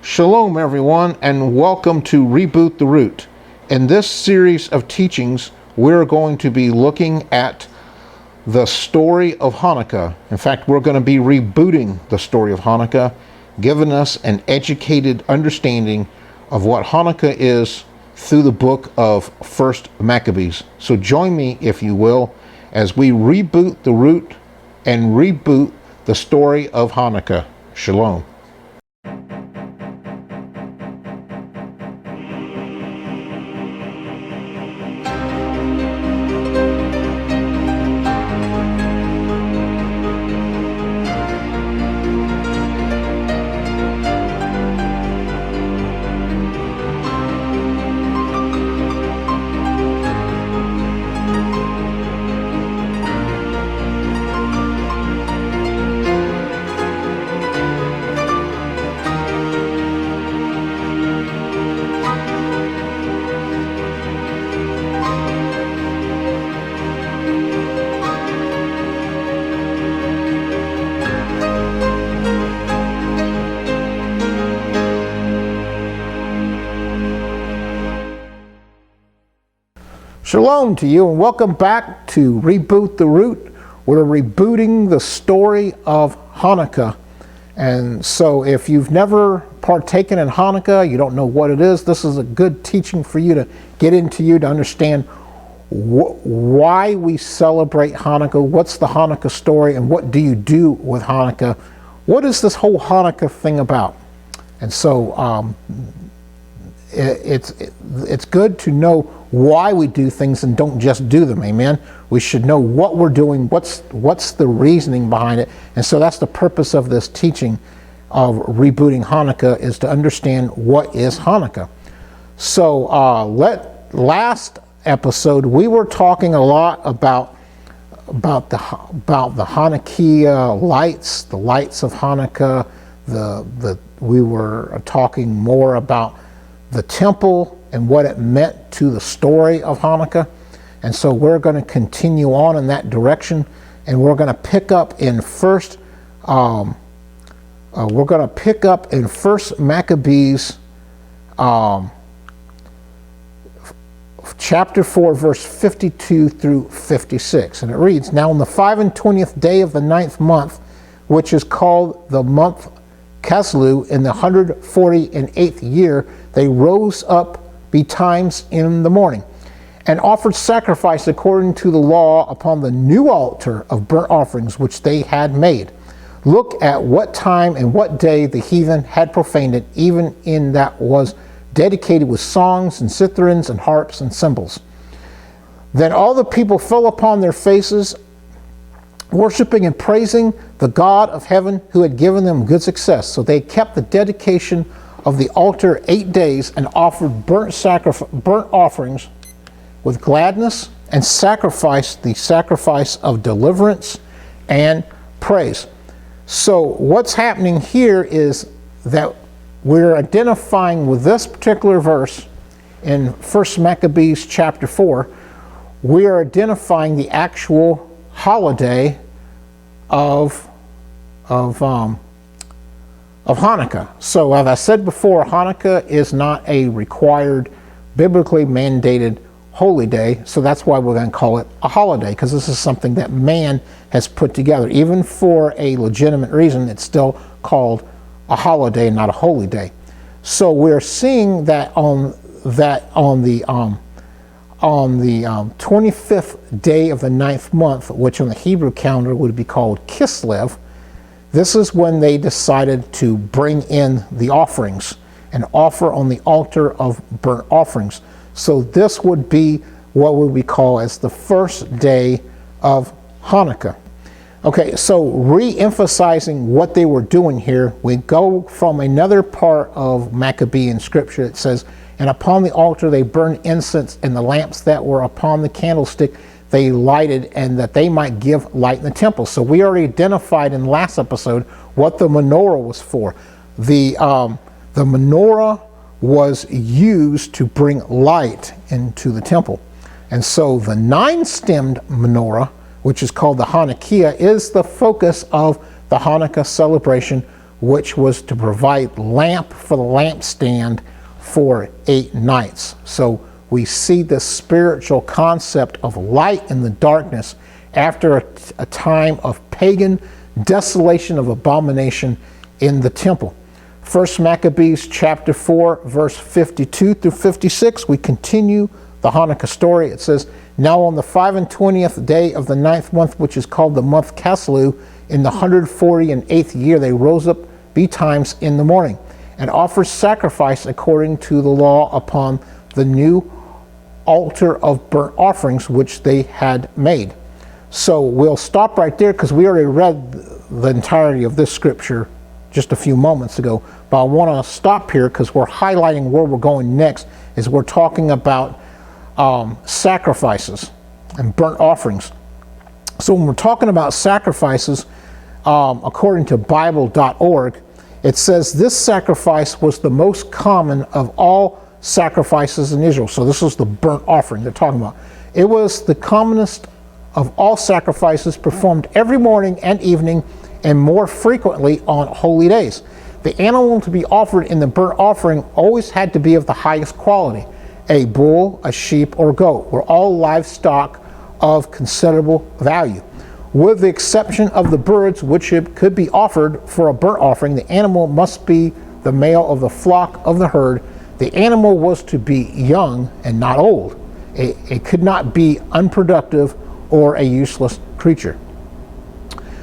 Shalom everyone, and welcome to Reboot the Root. In this series of teachings, we're going to be looking at the story of Hanukkah. In fact, we're going to be rebooting the story of Hanukkah, giving us an educated understanding of what Hanukkah is through the book of 1st Macabees. So join me, if you will, as we reboot the root and reboot the story of Hanukkah. Shalom. Shalom to you, and welcome back to Reboot the Root. We're rebooting the story of Hanukkah. And so if you've never partaken in Hanukkah, you don't know what it is, this is a good teaching for you to get into, you to understand why we celebrate Hanukkah, what's the Hanukkah story, and what do you do with Hanukkah. What is this whole Hanukkah thing about? And so it's good to know why we do things and don't just do them. Amen. We should know what we're doing, what's the reasoning behind it. And so that's the purpose of this teaching of rebooting Hanukkah, is to understand what is Hanukkah. So last episode we were talking a lot about the Hanukkah lights, the lights of Hanukkah. We were talking more about the temple and what it meant to the story of Hanukkah. And so we're going to continue on in that direction, and we're going to pick up in first Maccabees chapter 4 verse 52 through 56, and it reads, "Now on the 25th day of the 9th month, which is called the month Caslu, in the 148th year, they rose up betimes in the morning, and offered sacrifice according to the law upon the new altar of burnt offerings which they had made. Look at what time and what day the heathen had profaned it, even in that was dedicated with songs and citharins and harps and cymbals. Then all the people fell upon their faces, worshiping and praising the God of heaven, who had given them good success. So they kept the dedication of the altar 8 days, and offered burnt offerings with gladness, and sacrificed the sacrifice of deliverance and praise." So what's happening here is that we're identifying with this particular verse in 1st Maccabees chapter 4, we are identifying the actual holiday of Hanukkah. So as I said before, Hanukkah is not a required, biblically mandated holy day, so that's why we're going to call it a holiday, because this is something that man has put together. Even for a legitimate reason, it's still called a holiday, not a holy day. So we're seeing that on the 25th day of the 9th month, which on the Hebrew calendar would be called Kislev, this is when they decided to bring in the offerings and offer on the altar of burnt offerings. So this would be what we would call as the first day of Hanukkah. Okay, so re-emphasizing what they were doing here, we go from another part of Maccabean scripture. It says, "And upon the altar they burned incense, and the lamps that were upon the candlestick they lighted, and that they might give light in the temple." So we already identified in last episode what the menorah was for. The menorah was used to bring light into the temple. And so the 9-stemmed menorah, which is called the Hanukkah, is the focus of the Hanukkah celebration, which was to provide lamp for the lampstand for 8 nights. So we see this spiritual concept of light in the darkness after a time of pagan desolation of abomination in the temple. 1 Maccabees chapter 4, verse 52 through 56, we continue the Hanukkah story. It says, "Now on the 25th day of the 9th month, which is called the month Caslu, in the 148th year, they rose up betimes in the morning, and offered sacrifice according to the law upon the new altar of burnt offerings which they had made." So we'll stop right there because we already read the entirety of this scripture just a few moments ago. But I want to stop here because we're highlighting where we're going next, is we're talking about sacrifices and burnt offerings. So when we're talking about sacrifices, according to Bible.org, it says this sacrifice was the most common of all sacrifices in Israel. So this is the burnt offering they're talking about. It was the commonest of all sacrifices, performed every morning and evening, and more frequently on holy days. The animal to be offered in the burnt offering always had to be of the highest quality. A bull, a sheep, or goat were all livestock of considerable value. With the exception of the birds, which could be offered for a burnt offering, the animal must be the male of the flock of the herd. The animal was to be young and not old. It could not be unproductive or a useless creature.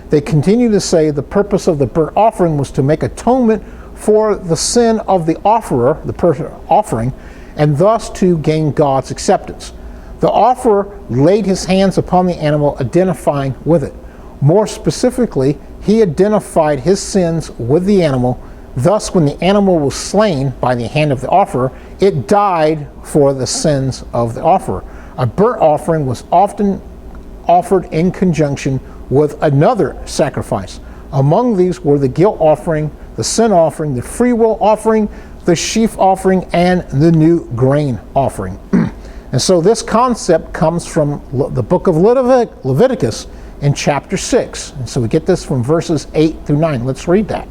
They continue to say the purpose of the burnt offering was to make atonement for the sin of the offerer, the person offering, and thus to gain God's acceptance. The offerer laid his hands upon the animal, identifying with it. More specifically, he identified his sins with the animal. Thus, when the animal was slain by the hand of the offerer, it died for the sins of the offerer. A burnt offering was often offered in conjunction with another sacrifice. Among these were the guilt offering, the sin offering, the free will offering, the sheaf offering, and the new grain offering. And so this concept comes from the book of Leviticus in chapter 6. And so we get this from verses 8 through 9. Let's read that.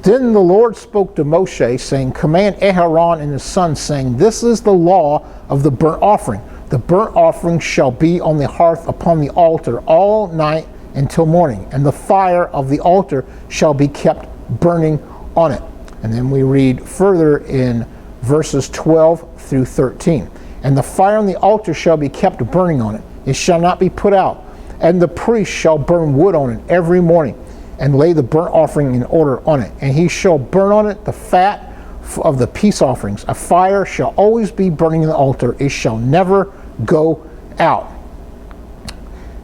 Then the Lord spoke to Moshe, saying, "Command Aaron and his sons, saying, This is the law of the burnt offering. The burnt offering shall be on the hearth upon the altar all night until morning, and the fire of the altar shall be kept burning on it." And then we read further in verses 12 through 13. "And the fire on the altar shall be kept burning on it. It shall not be put out. And the priest shall burn wood on it every morning, and lay the burnt offering in order on it. And he shall burn on it the fat of the peace offerings. A fire shall always be burning in the altar. It shall never go out."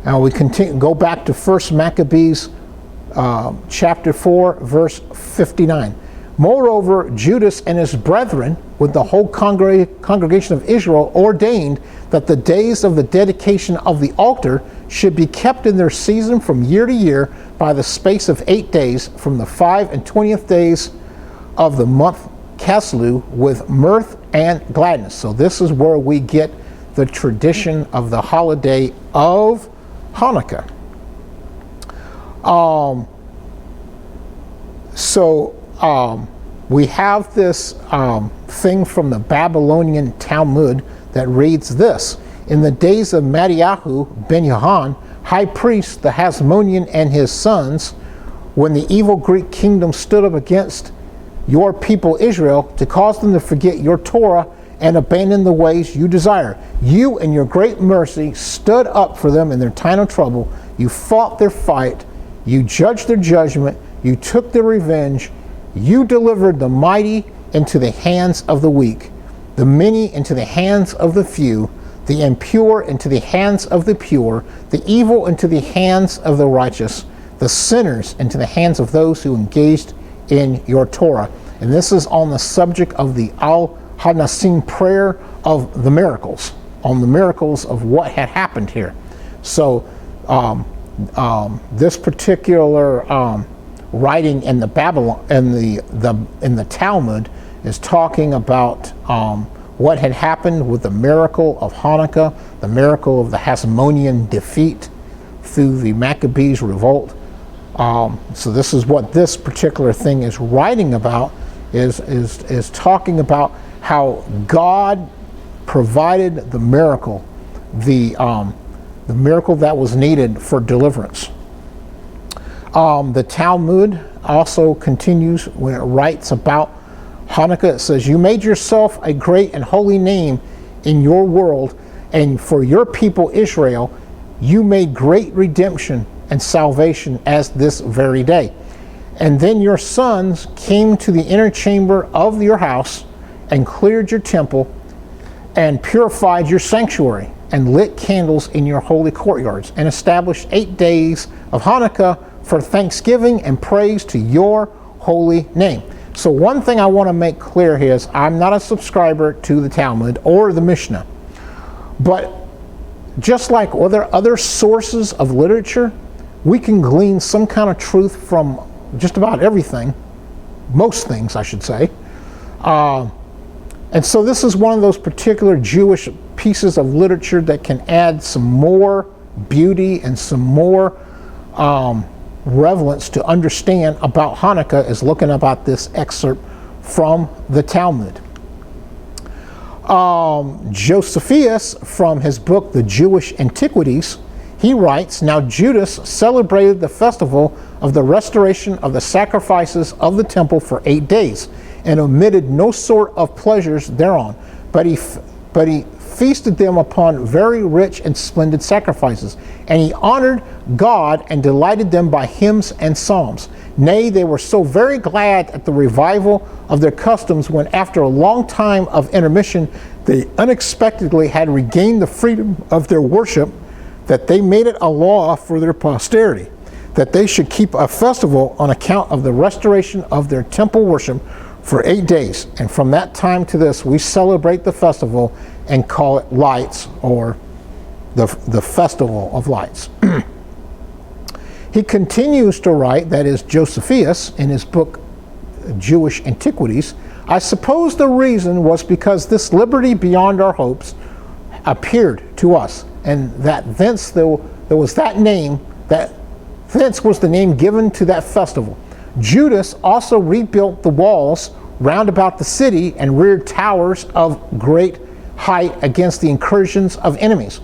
Now we go back to 1 Maccabees chapter 4, verse 59. "Moreover, Judas and his brethren, with the whole congregation of Israel, ordained that the days of the dedication of the altar should be kept in their season from year to year by the space of 8 days, from the 25th days of the month Caslu, with mirth and gladness." So this is where we get the tradition of the holiday of Hanukkah. We have this thing from the Babylonian Talmud that reads this: "In the days of Mattiyahu ben Yohan, high priest, the Hasmonean and his sons, when the evil Greek kingdom stood up against your people Israel to cause them to forget your Torah and abandon the ways you desire, you in your great mercy stood up for them in their time of trouble. You fought their fight, you judged their judgment, you took their revenge, you delivered the mighty into the hands of the weak, the many into the hands of the few, the impure into the hands of the pure, the evil into the hands of the righteous, the sinners into the hands of those who engaged in your Torah." And this is on the subject of the Al-Hanasim prayer of the miracles, on the miracles of what had happened here. So this particular writing in the Babylon in the Talmud is talking about what had happened with the miracle of Hanukkah, the miracle of the Hasmonean defeat through the Maccabees revolt, So this is what this particular thing is writing about, is talking about how God provided the miracle, the miracle that was needed for deliverance. The Talmud also continues when it writes about Hanukkah. It says, "You made yourself a great and holy name in your world, and for your people Israel, you made great redemption and salvation as this very day. And then your sons came to the inner chamber of your house and cleared your temple and purified your sanctuary and lit candles in your holy courtyards and established 8 days of Hanukkah for thanksgiving and praise to your holy name." So one thing I want to make clear here is I'm not a subscriber to the Talmud or the Mishnah. But just like other sources of literature, we can glean some kind of truth from just about everything. Most things, I should say. And so this is one of those particular Jewish pieces of literature that can add some more beauty and some more relevance to understand about Hanukkah, is looking about this excerpt from the Talmud. Josephus, from his book The Jewish Antiquities, he writes, "Now Judas celebrated the festival of the restoration of the sacrifices of the temple for 8 days, and omitted no sort of pleasures thereon, but he feasted them upon very rich and splendid sacrifices, and he honored God and delighted them by hymns and psalms. Nay, they were so very glad at the revival of their customs, when after a long time of intermission they unexpectedly had regained the freedom of their worship, that they made it a law for their posterity, that they should keep a festival on account of the restoration of their temple worship for 8 days. And from that time to this, we celebrate the festival and call it Lights, or the Festival of Lights." He continues to write, that is Josephus, in his book Jewish Antiquities, "I suppose the reason was because this liberty beyond our hopes appeared to us, and that thence there was that name, that thence was the name given to that festival. Judas also rebuilt the walls round about the city and reared towers of great height against the incursions of enemies,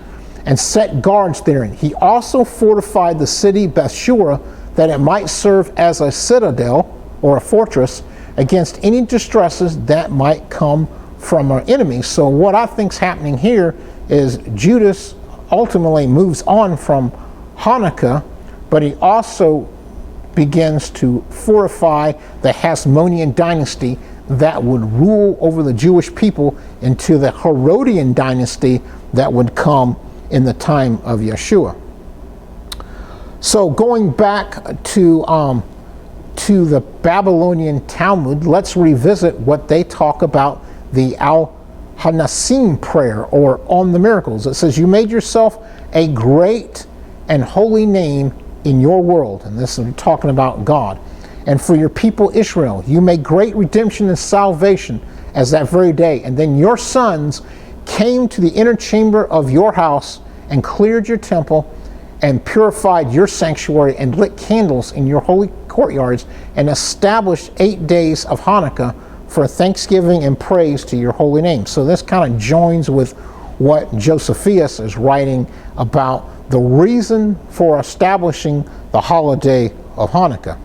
and set guards therein. He also fortified the city Bethshura, that it might serve as a citadel or a fortress against any distresses that might come from our enemies." So what I think's happening here is Judas ultimately moves on from Hanukkah, but he also begins to fortify the Hasmonean dynasty that would rule over the Jewish people into the Herodian dynasty that would come in the time of Yeshua. So going back to the Babylonian Talmud, let's revisit what they talk about the Al-Hanasim prayer, or on the miracles. It says, "You made yourself a great and holy name in your world," and this is talking about God, "and for your people Israel, you made great redemption and salvation as that very day. And then your sons came to the inner chamber of your house and cleared your temple and purified your sanctuary and lit candles in your holy courtyards and established 8 days of Hanukkah for thanksgiving and praise to your holy name." So this kind of joins with what Josephus is writing about the reason for establishing the holiday of Hanukkah.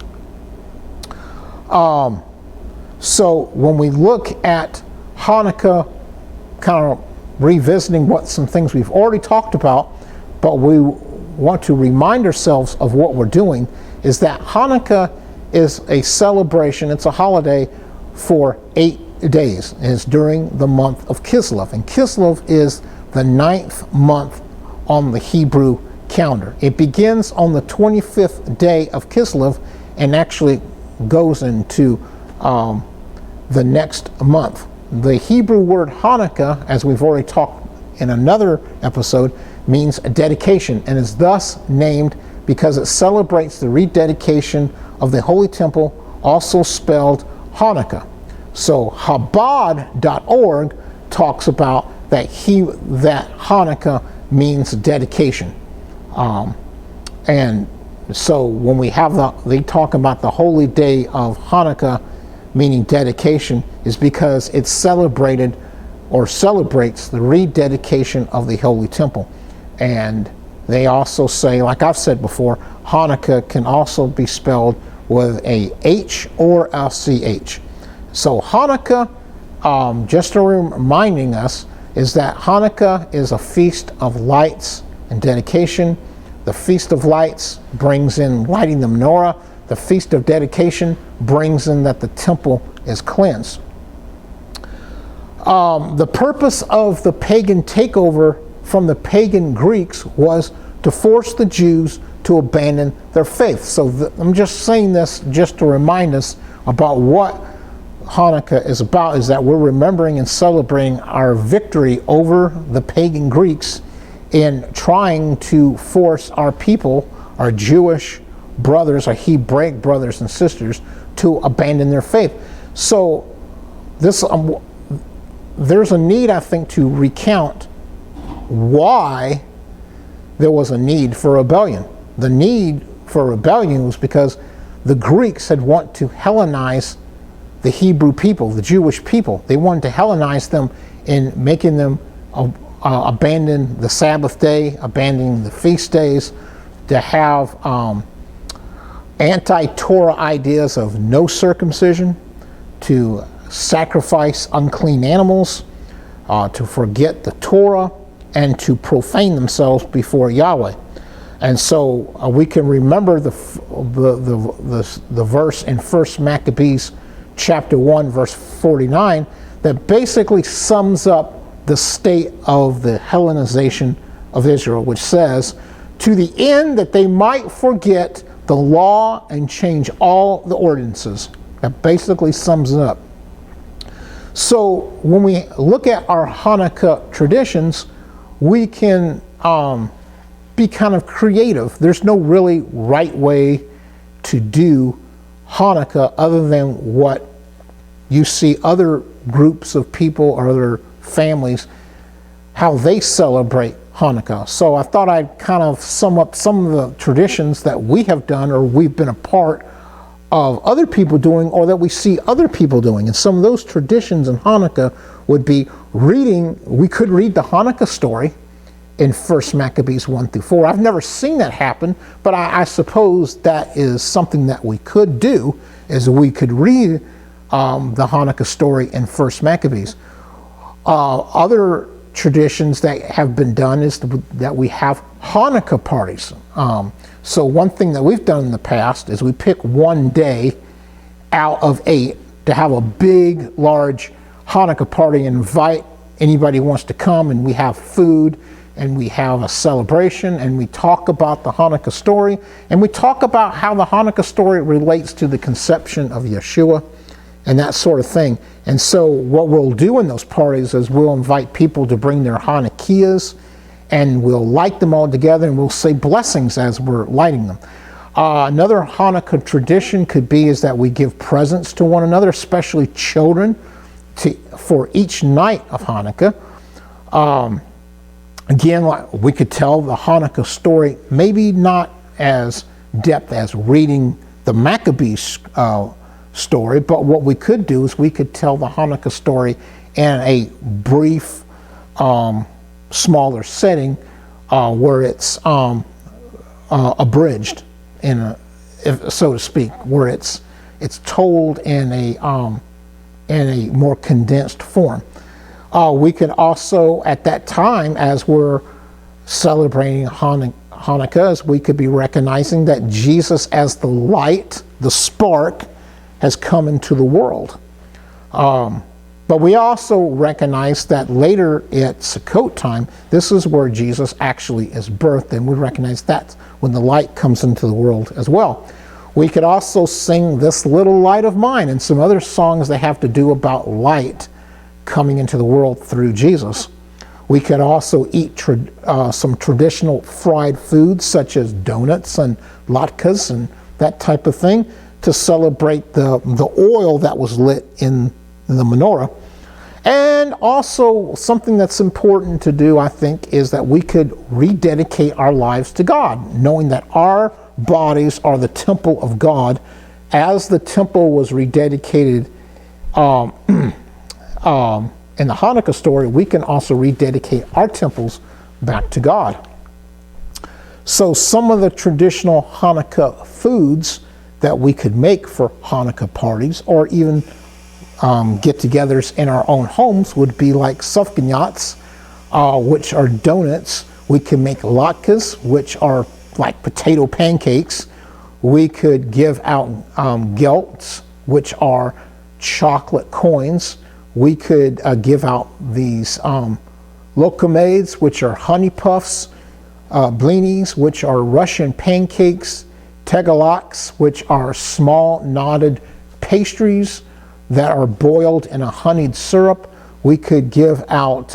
So when we look at Hanukkah, kind of revisiting some things we've already talked about, but we want to remind ourselves of what we're doing, is that Hanukkah is a celebration, it's a holiday for 8 days. It's during the month of Kislev, and Kislev is the 9th month on the Hebrew calendar. It begins on the 25th day of Kislev and actually goes into the next month. The Hebrew word Hanukkah, as we've already talked in another episode, means a dedication, and is thus named because it celebrates the rededication of the Holy Temple, also spelled Hanukkah. So Chabad.org talks about that Hanukkah means dedication. And So when we have they talk about the holy day of Hanukkah, meaning dedication, is because it celebrated or celebrates the rededication of the Holy Temple. And they also say, like I've said before, Hanukkah can also be spelled with a H or a CH. So Hanukkah, just reminding us, is that Hanukkah is a feast of lights and dedication. The Feast of Lights brings in lighting the menorah. The Feast of Dedication brings in that the temple is cleansed. The purpose of the pagan takeover from the pagan Greeks was to force the Jews to abandon their faith. So I'm just saying this just to remind us about what Hanukkah is about, is that we're remembering and celebrating our victory over the pagan Greeks in trying to force our people, our Jewish brothers, our Hebraic brothers and sisters, to abandon their faith. So this there's a need, I think, to recount why there was a need for rebellion. The need for rebellion was because the Greeks had wanted to Hellenize the Hebrew people, the Jewish people. They wanted to Hellenize them in making them abandon the Sabbath day, abandoning the feast days, to have anti-Torah ideas of no circumcision, to sacrifice unclean animals, to forget the Torah, and to profane themselves before Yahweh. And so we can remember the verse in 1 Macabees chapter 1 verse 49 that basically sums up the state of the Hellenization of Israel, which says, to the end that they might forget the law and change all the ordinances. That basically sums it up. So when we look at our Hanukkah traditions, we can be kind of creative. There's no really right way to do Hanukkah other than what you see other groups of people or other families, how they celebrate Hanukkah. So I thought I'd kind of sum up some of the traditions that we have done or we've been a part of other people doing, or that we see other people doing. And some of those traditions in Hanukkah would be reading, we could read the Hanukkah story in 1 Maccabees 1 through 4. I've never seen that happen, but I suppose that is something that we could do, is we could read the Hanukkah story in 1 Maccabees. Other traditions that have been done is that we have Hanukkah parties. So one thing that we've done in the past is we pick one day out of 8 to have a big, large Hanukkah party and invite anybody who wants to come, and we have food and we have a celebration and we talk about the Hanukkah story, and we talk about how the Hanukkah story relates to the conception of Yeshua and that sort of thing. And so what we'll do in those parties is we'll invite people to bring their Hanukkahs, and we'll light them all together, and we'll say blessings as we're lighting them. Another Hanukkah tradition could be is that we give presents to one another, especially children, for each night of Hanukkah. Again, we could tell the Hanukkah story, maybe not as depth as reading the Macabees story, but what we could do is we could tell the Hanukkah story in a brief, smaller setting where it's abridged, so to speak, where it's told in a more condensed form. We could also, at that time, as we're celebrating Hanukkah, we could be recognizing that Jesus as the light, the spark, has come into the world. But we also recognize that later at Sukkot time, this is where Jesus actually is birthed, and we recognize that's when the light comes into the world as well. We could also sing This Little Light of Mine and some other songs that have to do about light coming into the world through Jesus. We could also eat some traditional fried foods such as donuts and latkes and that type of thing to celebrate the oil that was lit in the menorah. And also something that's important to do, I think, is that we could rededicate our lives to God, knowing that our bodies are the temple of God. As the temple was rededicated in the Hanukkah story, we can also rededicate our temples back to God. So some of the traditional Hanukkah foods that we could make for Hanukkah parties, or even get-togethers in our own homes, would be like sufganiyats, which are donuts. We can make latkes, which are like potato pancakes. We could give out gelts, which are chocolate coins. We could give out these lokomades, which are honey puffs, blinis, which are Russian pancakes, tegaloks, which are small knotted pastries that are boiled in a honeyed syrup. We could give out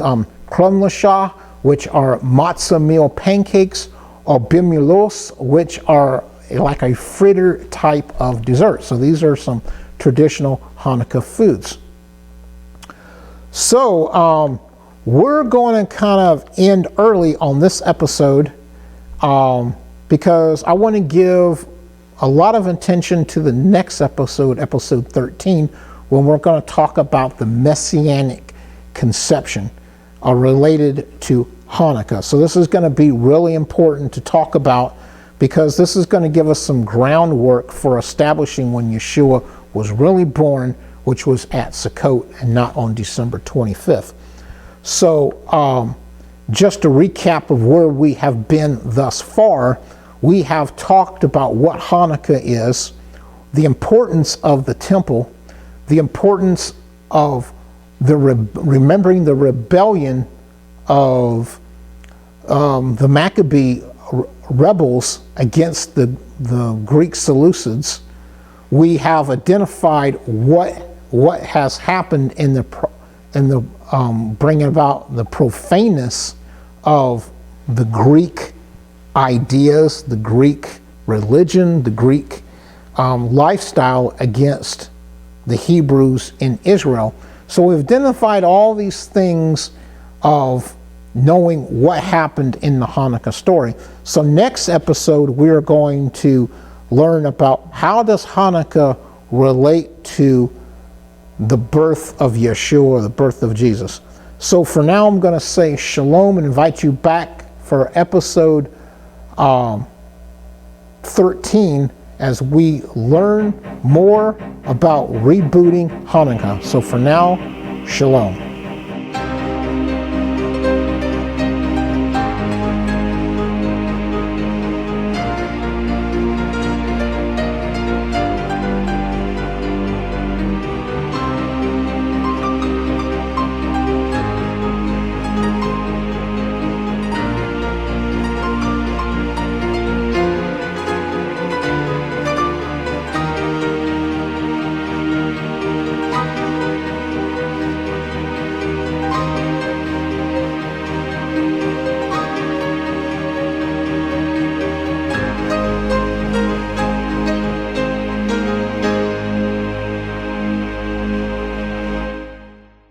krumlasha, which are matzah meal pancakes, or bimulos, which are like a fritter type of dessert. So these are some traditional Hanukkah foods. So we're going to kind of end early on this episode because I want to give a lot of attention to the next episode, episode 13, when we're going to talk about the messianic conception related to Hanukkah. So this is going to be really important to talk about, because this is going to give us some groundwork for establishing when Yeshua was really born, which was at Sukkot and not on December 25th. So just a recap of where we have been thus far, we have talked about what Hanukkah is, the importance of the temple, the importance of remembering the rebellion of the Maccabee rebels against the Greek Seleucids. We have identified what has happened in the bringing about the profaneness of the Greek ideas, the Greek religion, the Greek lifestyle against the Hebrews in Israel. So we've identified all these things of knowing what happened in the Hanukkah story. So next episode, we're going to learn about how does Hanukkah relate to the birth of Yeshua, the birth of Jesus. So for now, I'm going to say shalom and invite you back for episode 13 as we learn more about rebooting Hanukkah. So for now, shalom.